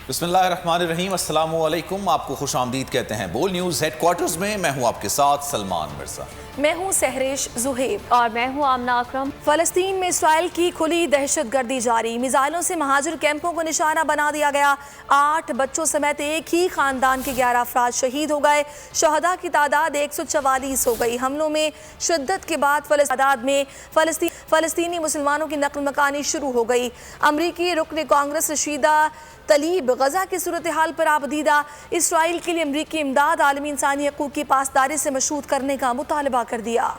बिस्मिल्लाहिर्रहमानिर्रहीम, अस्सलामु अलैकुम। आपको खुश आमदीद कहते हैं बोल न्यूज़ हेडक्वार्टर्स में। मैं हूं आपके साथ सलमान मिर्जा। मैं हूं सहरेश जुहेब और मैं हूं आमना अकरम। फलस्तीन में इसराइल की खुली दहशतगर्दी जारी। मिसाइलों से महाजिर कैंपों को निशाना बना दिया गया। 8 बच्चों समेत एक ही खानदान के 11 अफराद शहीद हो गए। शहदा की तादाद 144 हो गई। हमलों में शिद्दत के बाद तादाद में फलस्तीनी मुसलमानों की नकल मकानी शुरू हो गई। अमरीकी रुकन कांग्रेस रशीदा तलीब गजा की सूरत हाल पर आपदीदा। इसराइल के लिए अमरीकी इमदाद आलमी इंसानी हकूक़ की पासदारी से मशरूत करने का मुतालबा कर दिया।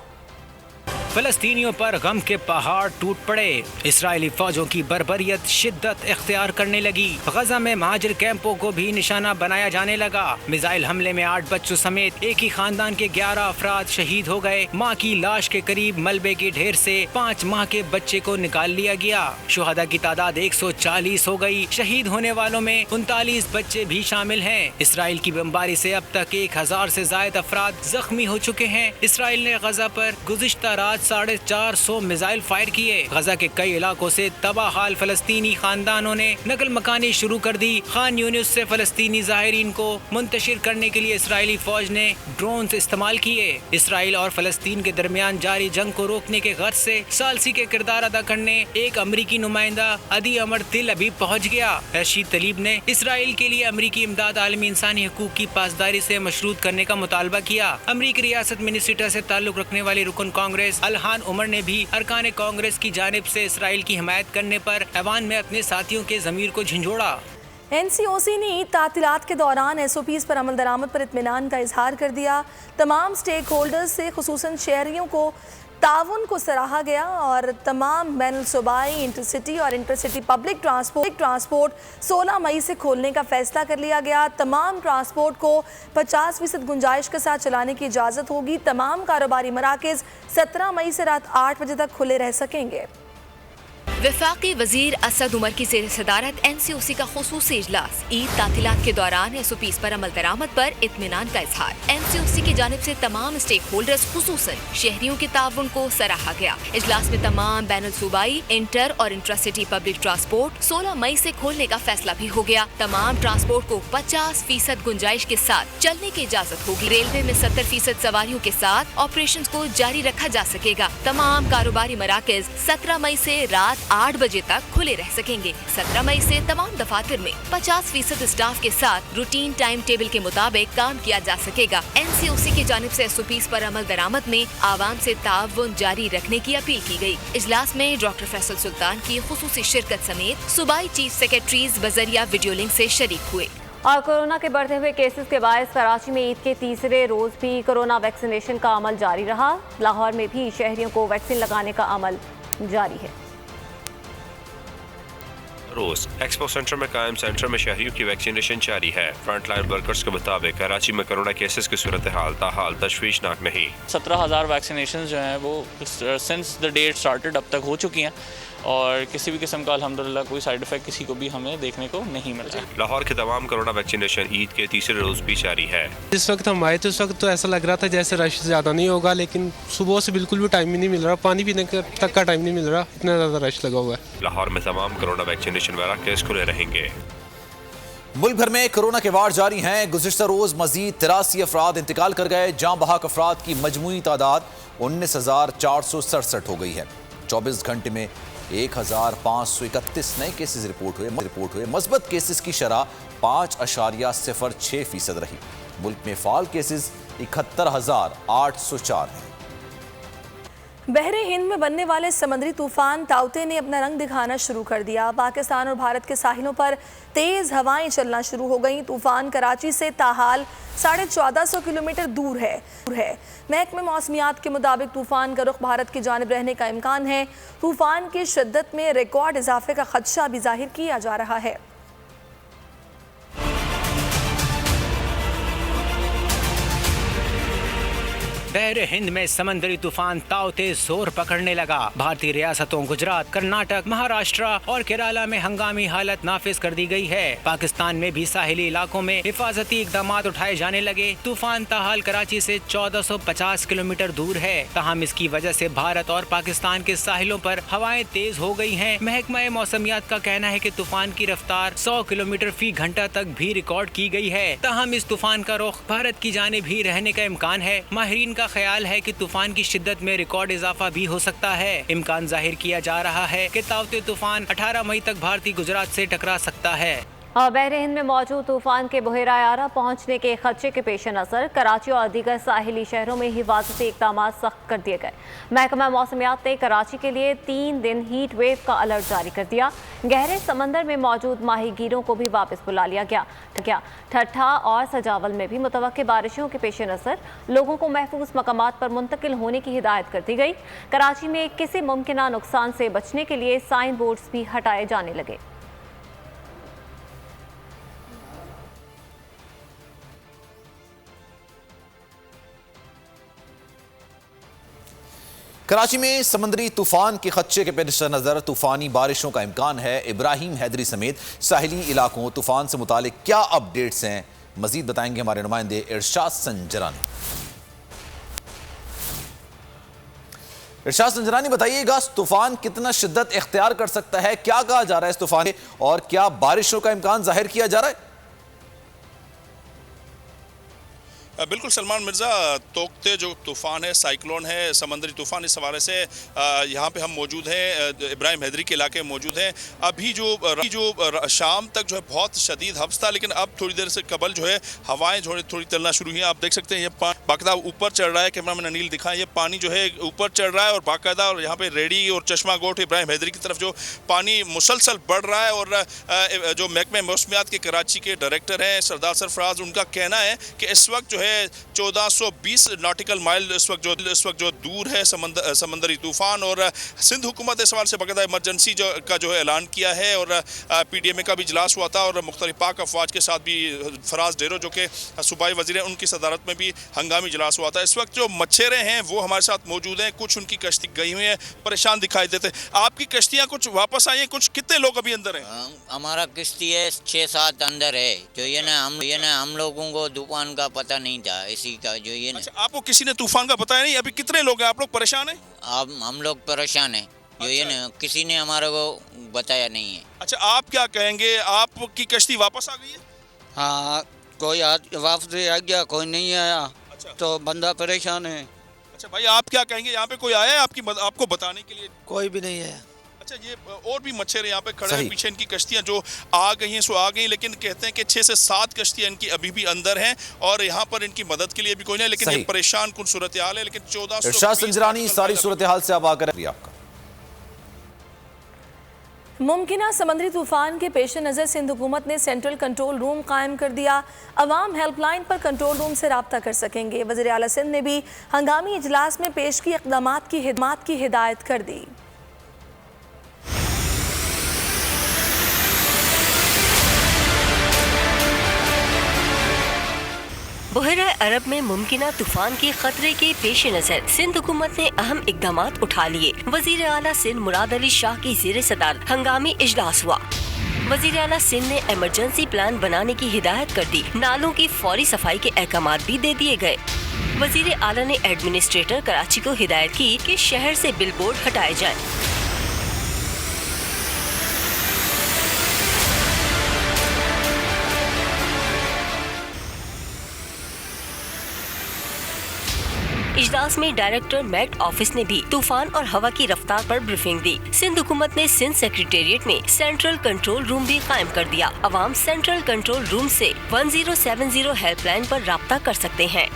फलस्तीनियों पर गम के पहाड़ टूट पड़े। इसराइली फौजों की बर्बरियत शिद्दत इख्तियार करने लगी। गजा में महाजिर कैंपों को भी निशाना बनाया जाने लगा। मिसाइल हमले में 8 बच्चों समेत एक ही खानदान के 11 अफराद शहीद हो गए। माँ की लाश के करीब मलबे के ढेर से 5 माह के बच्चे को निकाल लिया गया। शुहदा की तादाद 140 हो गई। शहीद होने वालों में 39 बच्चे भी शामिल हैं। इसराइल की बमबारी से अब तक 1000 से ज्यादा अफराद जख्मी हो चुके हैं। इसराइल ने गजा पर गुज़िश्ता रात 450 मिसाइल फायर किए। गजा के कई इलाकों से तबाह हाल फलस्तीनी खानदानों ने नकल मकानी शुरू कर दी। खान यूनिस से फलस्तीनी ज़ाहिरीन को मुंतशिर करने के लिए इसराइली फौज ने ड्रोन इस्तेमाल किए। इसराइल और फलस्तीन के दरमियान जारी जंग को रोकने के गर्ज से सालसी के किरदार अदा करने एक अमरीकी नुमाइंदा अदी अमर तिल अभी पहुँच गया। रशीद तलीब ने इसराइल के लिए अमरीकी इमदाद आलमी इंसानी हकूक़ की पासदारी से मशरूत करने का मुतालबा किया। अमरीकी रियासत मिनिस्ट्री से ताल्लुक रखने वाले रुकन कांग्रेस अलहान उमर ने भी अरकान कांग्रेस की जानिब से इसराइल की हिमायत करने पर ऐवान में अपने साथियों के ज़मीर को झंझोड़ा। NCOC ने ईद तातीलात के दौरान SOPs पर अमल दरामद पर इत्मीनान का इजहार कर दिया। तमाम स्टेक होल्डर्स से खुसूसन शहरियों को ताउन को सराहा गया और तमाम बैनुल सूबाई इंटरसिटी और इंटरसिटी पब्लिक ट्रांसपोर्ट 16 मई से खोलने का फैसला कर लिया गया। तमाम ट्रांसपोर्ट को 50% गुंजाइश के साथ चलाने की इजाज़त होगी। तमाम कारोबारी मराकज़ 17 मई से रात 8 बजे तक खुले रह सकेंगे। वफाकी वजीर असद उमर की ज़ेर सदारत NCOC का खुसूसी इजलास। ईद तातीलात के दौरान SOPs पर अमल दरामद पर इत्मीनान का इजहार। NCOC की जानिब से तमाम स्टेक होल्डर्स खुसूसन शहरियों के ताउन को सराहा गया। इजलास में तमाम बैनुल सूबाई इंटर और इंट्रासिटी पब्लिक ट्रांसपोर्ट 16 मई से खोलने का फैसला भी हो गया। तमाम ट्रांसपोर्ट को 50% गुंजाइश के साथ चलने की इजाजत होगी। रेलवे में 70% सवारियों के साथ ऑपरेशन को जारी रखा जा सकेगा। तमाम कारोबारी मराकज 17 मई से रात 8 बजे तक खुले रह सकेंगे। 17 मई से तमाम दफातर में 50% स्टाफ के साथ रूटीन टाइम टेबल के मुताबिक काम किया जा सकेगा। NCOC की जानिब से SOPs पर अमल दरामद में आवाम से ताउन जारी रखने की अपील की गई। इजलास में डॉक्टर फैसल सुल्तान की खुसूसी शिरकत समेत सूबाई चीफ सेक्रेटरीज बजरिया वीडियो लिंक से शरीक हुए। और कोरोना के बढ़ते हुए केसेस के बायस कराची में ईद के तीसरे रोज भी कोरोना वैक्सीनेशन का अमल जारी रहा। लाहौर में भी शहरियों को वैक्सीन लगाने का अमल जारी है। रोज एक्सपो सेंटर में कायम सेंटर में शहरियों की वैक्सीनेशन जारी है। फ्रंट लाइन वर्कर्स के मुताबिक कराची में कोरोना केसेस की सूरत हाल ताहाल तशवीशनाक नहीं। 17,000 वैक्सीनेशन जो हैं वो सिंस द डेट स्टार्टेड अब तक हो चुकी हैं और किसी भी किस्म का अल्हम्दुलिल्लाह कोई साइड इफेक्ट किसी को भी हमें देखने को नहीं मिला। लाहौर के तमाम कोरोना वैक्सीनेशन ईद के तीसरे रोज भी जारी है। जिस वक्त हम आए थे उस वक्त तो ऐसा लग रहा था जैसे रश ज़्यादा नहीं होगा, लेकिन सुबह से बिल्कुल भी टाइम ही नहीं मिल रहा, पानी पीने तक का टाइम नहीं मिल रहा, इतना ज़्यादा रश लगा हुआ है। लाहौर में तमाम कोरोना वैक्सीनेशन मराकज़ खुले रहेंगे। मुल्क भर में कोरोना के वार जारी हैं। गुज़िश्ता रोज मजीद 83 अफराद इंतकाल कर गए। जाँ बहक अफराद की मजमूई तादाद 19,467 हो गई है। 24 घंटे में 1,531 नए केसेस रिपोर्ट हुए। मस्बत केसेस की शरह 5.06% रही। मुल्क में फाल केसेस 71,804 हैं। बहरे हिंद में बनने वाले समुद्री तूफान ताउते ने अपना रंग दिखाना शुरू कर दिया। पाकिस्तान और भारत के साहिलों पर तेज हवाएं चलना शुरू हो गईं। तूफान कराची से ताहाल 1450 किलोमीटर दूर है। महकमे मौसमियात के मुताबिक तूफान का रुख भारत की जानिब रहने का इम्कान है। तूफान की शिद्दत में रिकॉर्ड इजाफे का खदशा भी जाहिर किया जा रहा है। बहर हिंद में समंदरी तूफान ताउते जोर पकड़ने लगा। भारतीय रियासतों गुजरात, कर्नाटक, महाराष्ट्र और केरला में हंगामी हालत नाफिज कर दी गई है। पाकिस्तान में भी साहिली इलाकों में हिफाजती इकदाम उठाए जाने लगे। तूफान ताहाल कराची से 1450 किलोमीटर दूर है। ताहम इसकी वजह से भारत और पाकिस्तान के साहिलों पर हवाएं तेज हो गई हैं। महकमा मौसमियात का कहना है कि तूफान की रफ्तार 100 किलोमीटर फी घंटा तक भी रिकॉर्ड की गई है। ताहम इस तूफान का रुख भारत की जानिब भी रहने का इम्कान है। माहिरीन का ख्याल है कि तूफान की शिद्दत में रिकॉर्ड इजाफा भी हो सकता है। इम्कान जाहिर किया जा रहा है कि ताउते तूफान 18 मई तक भारतीय गुजरात से टकरा सकता है। और बहर हिंद में मौजूद तूफान के बहेरा यारा पहुंचने के खदशे के पेश नज़र कराची और दीगर साहिली शहरों में हिफाजती इक़दाम सख्त कर दिए गए। महकमा मौसमियात ने कराची के लिए 3 दिन हीट वेव का अलर्ट जारी कर दिया। गहरे समंदर में मौजूद माहीगीरों को भी वापस बुला लिया गया। ठट्ठा और सजावल में भी मुतवक्के बारिशों के पेश नज़र लोगों को महफूज मकामात पर मुंतकिल होने की हिदायत कर दी गई। कराची में किसी मुमकिना नुकसान से बचने के लिए साइन बोर्ड्स भी हटाए जाने लगे। कराची में समंदरी तूफान के खदशे के पेश नज़र तूफानी बारिशों का इम्कान है। इब्राहिम हैदरी समेत साहिली इलाकों तूफान से मुतालिक क्या अपडेट्स हैं, मजीद बताएंगे हमारे नुमाइंदे इरशाद संजरानी। इरशाद संजरानी, बताइएगा तूफान कितना शिद्दत इख्तियार कर सकता है, क्या कहा जा रहा है इस तूफान और क्या बारिशों का इम्कान जाहिर किया जा रहा है? बिल्कुल सलमान मिर्ज़ा, तोकते जो तूफ़ान है, साइक्लोन है, समंदरी तूफ़ान, इस हवाले से यहाँ पे हम मौजूद हैं, इब्राहिम हैदरी के इलाके में मौजूद हैं। अभी जो शाम तक जो है बहुत शदीद हब्स था, लेकिन अब थोड़ी देर से कबल जो है हवाएं थोड़ी चलना शुरू हुई हैं। आप देख सकते हैं ये बाकायदा ऊपर चढ़ रहा है। कैमरामैन अनिल दिखाएं, ये पानी जो है ऊपर चढ़ रहा है और बाकायदा और यहाँ पे रेडी और चश्मा गोट इब्राहिम हैदरी की तरफ जो पानी मुसलसल बढ़ रहा है। और जो महकमे मौसमियात के कराची के डायरेक्टर हैं सरदार सरफराज, उनका कहना है कि इस वक्त जो है 1420 नॉटिकल माइल इस वक्त जो दूर है समंदरी तूफान। और सिंध हुकूमत इस सवाल से बकायदा इमरजेंसी का जो है ऐलान किया है। और PDMA का भी इजलास हुआ था और मुख्तलिफ पाक अफवाज के साथ भी फराज डेरो जो कि सूबाई वज़ीर हैं, उनकी सदारत में भी हंगामी इजलास हुआ था। इस वक्त जो मच्छेरे हैं वो हमारे साथ मौजूद हैं, कुछ उनकी कश्ती गई हुई हैं, परेशान दिखाई देते हैं। आपकी कश्तियाँ कुछ वापस आई हैं, कुछ कितने लोग अभी अंदर हैं? हमारा किश्ती है 6-7 अंदर है। जो ये ना हम लोगों को तूफान का पता नहीं था, इसी का जो ये अच्छा, आपको किसी ने तूफान का बताया नहीं? अभी कितने लोग हैं? आप लोग परेशान हैं? हम लोग परेशान हैं। जो ये ना किसी ने हमारे को बताया नहीं है। अच्छा, आप क्या कहेंगे? आपकी कश्ती वापस आ गई है? हाँ, कोई वापस आ गया, कोई नहीं आया। अच्छा। तो बंदा परेशान है। अच्छा भाई, आप क्या कहेंगे? यहाँ पे कोई आया है आपको बताने के लिए? कोई भी नहीं है। अच्छा, ये और भी मच्छर यहाँ पे खड़े हैं, पीछे इनकी कश्तियाँ जो आ गई हैं सो आ गई, लेकिन कहते हैं कि 6 से 7 कश्तियाँ इनकी अभी भी अंदर हैं और यहाँ पर इनकी मदद के लिए भी कोई नहीं, लेकिन ये परेशान कुन सूरत हाल है। लेकिन 1400 इरशाद संजरानी, सारी सूरत हाल से आप आकर आपका मुमकिना समंदरी तूफान के पेश नज़र सिंध हुकूमत ने सेंट्रल कंट्रोल रूम कायम कर दिया। अवाम हेल्पलाइन पर कंट्रोल रूम से रब्ता कर सकेंगे। वज़ीर आला सिंध ने भी हंगामी इजलास में पेश की इक़दामात की हिदायत कर दी। बहरा अरब में मुमकिना तूफान के खतरे के पेश नज़र सिंध हुकूमत ने अहम इकदाम उठा लिए। वज़ीर आला सिंध मुराद अली शाह की ज़ेर सदारत हंगामी इजलास हुआ। वज़ीर आला सिंध ने इमरजेंसी प्लान बनाने की हिदायत कर दी। नालों की फौरी सफाई के अहकाम भी दे दिए गए। वज़ीर आला ने एडमिनिस्ट्रेटर कराची को हिदायत की कि शहर से बिलबोर्ड हटाए जाएं। इजलास में डायरेक्टर मेट ऑफिस ने भी तूफान और हवा की रफ्तार पर ब्रीफिंग दी। सिंध हुकूमत ने सिंध सेक्रेटेरिएट में सेंट्रल कंट्रोल रूम भी कायम कर दिया। अवाम सेंट्रल कंट्रोल रूम से 1070 हेल्पलाइन पर राब्ता कर सकते हैं।